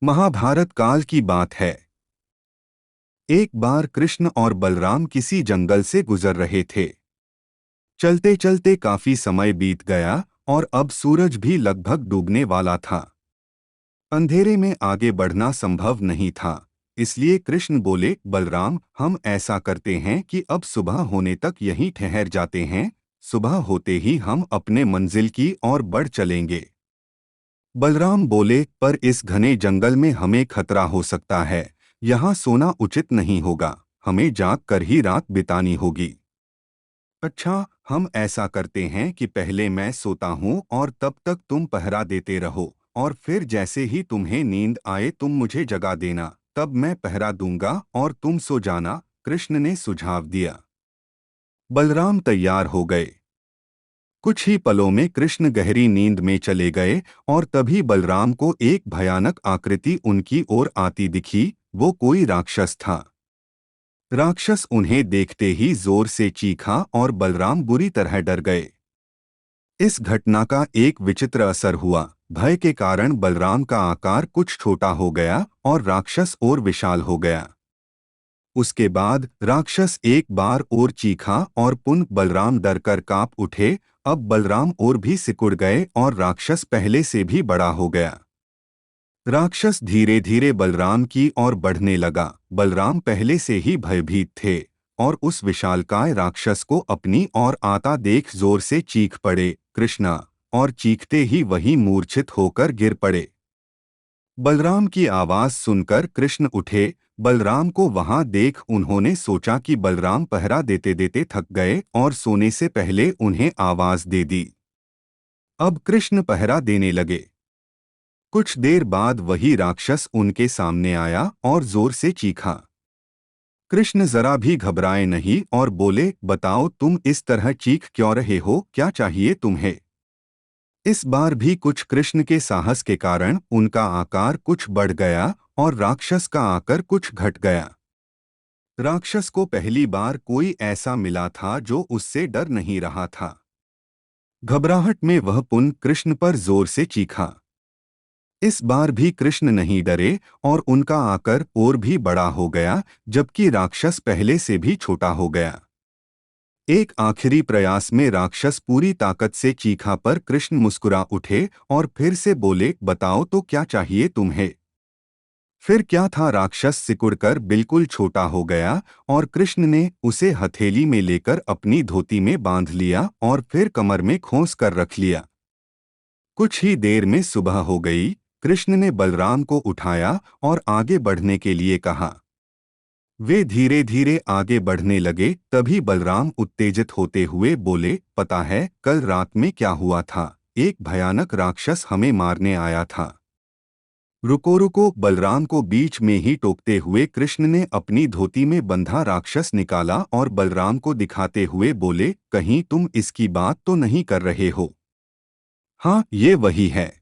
महाभारत काल की बात है। एक बार कृष्ण और बलराम किसी जंगल से गुजर रहे थे। चलते चलते काफी समय बीत गया और अब सूरज भी लगभग डूबने वाला था। अंधेरे में आगे बढ़ना संभव नहीं था। इसलिए कृष्ण बोले, बलराम, हम ऐसा करते हैं कि अब सुबह होने तक यहीं ठहर जाते हैं। सुबह होते ही हम अपने मंजिल की ओर बढ़ चलेंगे। बलराम बोले, पर इस घने जंगल में हमें खतरा हो सकता है। यहाँ सोना उचित नहीं होगा। हमें जाग कर ही रात बितानी होगी। अच्छा, हम ऐसा करते हैं कि पहले मैं सोता हूँ और तब तक तुम पहरा देते रहो, और फिर जैसे ही तुम्हें नींद आए तुम मुझे जगा देना, तब मैं पहरा दूंगा और तुम सो जाना। कृष्ण ने सुझाव दिया। बलराम तैयार हो गए। कुछ ही पलों में कृष्ण गहरी नींद में चले गए और तभी बलराम को एक भयानक आकृति उनकी ओर आती दिखी। वो कोई राक्षस था। राक्षस उन्हें देखते ही जोर से चीखा और बलराम बुरी तरह डर गए। इस घटना का एक विचित्र असर हुआ। भय के कारण बलराम का आकार कुछ छोटा हो गया और राक्षस और विशाल हो गया। उसके बाद राक्षस एक बार और चीखा और पुनः बलराम डरकर कांप उठे। अब बलराम और भी सिकुड़ गए और राक्षस पहले से भी बड़ा हो गया। राक्षस धीरे धीरे बलराम की ओर बढ़ने लगा। बलराम पहले से ही भयभीत थे और उस विशालकाय राक्षस को अपनी ओर आता देख जोर से चीख पड़े, कृष्णा, और चीखते ही वही मूर्छित होकर गिर पड़े। बलराम की आवाज सुनकर कृष्ण उठे। बलराम को वहां देख उन्होंने सोचा कि बलराम पहरा देते देते थक गए और सोने से पहले उन्हें आवाज दे दी। अब कृष्ण पहरा देने लगे। कुछ देर बाद वही राक्षस उनके सामने आया और जोर से चीखा। कृष्ण जरा भी घबराए नहीं और बोले, बताओ, तुम इस तरह चीख क्यों रहे हो? क्या चाहिए तुम्हें? इस बार भी कुछ कृष्ण के साहस के कारण उनका आकार कुछ बढ़ गया और राक्षस का आकार कुछ घट गया। राक्षस को पहली बार कोई ऐसा मिला था जो उससे डर नहीं रहा था। घबराहट में वह पुनः कृष्ण पर जोर से चीखा। इस बार भी कृष्ण नहीं डरे और उनका आकार और भी बड़ा हो गया, जबकि राक्षस पहले से भी छोटा हो गया। एक आखिरी प्रयास में राक्षस पूरी ताकत से चीखा पर कृष्ण मुस्कुरा उठे और फिर से बोले, बताओ तो क्या चाहिए तुम्हें? फिर क्या था, राक्षस सिकुड़कर बिल्कुल छोटा हो गया और कृष्ण ने उसे हथेली में लेकर अपनी धोती में बांध लिया और फिर कमर में खोस कर रख लिया। कुछ ही देर में सुबह हो गई। कृष्ण ने बलराम को उठाया और आगे बढ़ने के लिए कहा। वे धीरे धीरे आगे बढ़ने लगे। तभी बलराम उत्तेजित होते हुए बोले, पता है कल रात में क्या हुआ था? एक भयानक राक्षस हमें मारने आया था। रुको रुको, बलराम को बीच में ही टोकते हुए कृष्ण ने अपनी धोती में बंधा राक्षस निकाला और बलराम को दिखाते हुए बोले, कहीं तुम इसकी बात तो नहीं कर रहे हो? हाँ, ये वही है।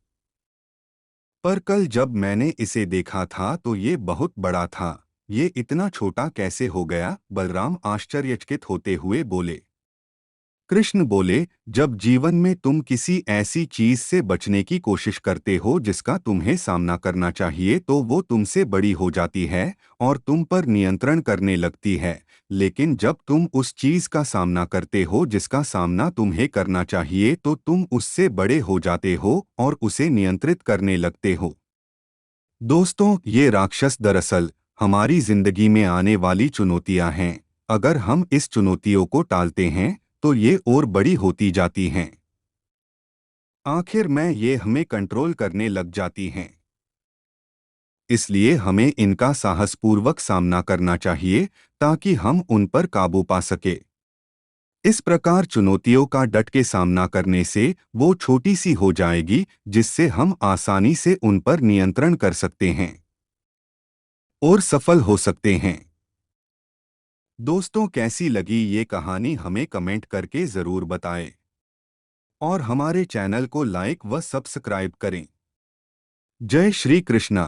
पर कल जब मैंने इसे देखा था तो ये बहुत बड़ा था। ये इतना छोटा कैसे हो गया? बलराम आश्चर्यचकित होते हुए बोले। कृष्ण बोले, जब जीवन में तुम किसी ऐसी चीज से बचने की कोशिश करते हो जिसका तुम्हें सामना करना चाहिए तो वो तुमसे बड़ी हो जाती है और तुम पर नियंत्रण करने लगती है। लेकिन जब तुम उस चीज का सामना करते हो जिसका सामना तुम्हें करना चाहिए तो तुम उससे बड़े हो जाते हो और उसे नियंत्रित करने लगते हो। दोस्तों, ये राक्षस दरअसल हमारी जिंदगी में आने वाली चुनौतियां हैं। अगर हम इस चुनौतियों को टालते हैं तो ये और बड़ी होती जाती हैं। आखिर में ये हमें कंट्रोल करने लग जाती हैं। इसलिए हमें इनका साहसपूर्वक सामना करना चाहिए ताकि हम उन पर काबू पा सके। इस प्रकार चुनौतियों का डट के सामना करने से वो छोटी सी हो जाएगी जिससे हम आसानी से उन पर नियंत्रण कर सकते हैं और सफल हो सकते हैं। दोस्तों, कैसी लगी ये कहानी हमें कमेंट करके ज़रूर बताएं और हमारे चैनल को लाइक व सब्सक्राइब करें। जय श्री कृष्णा।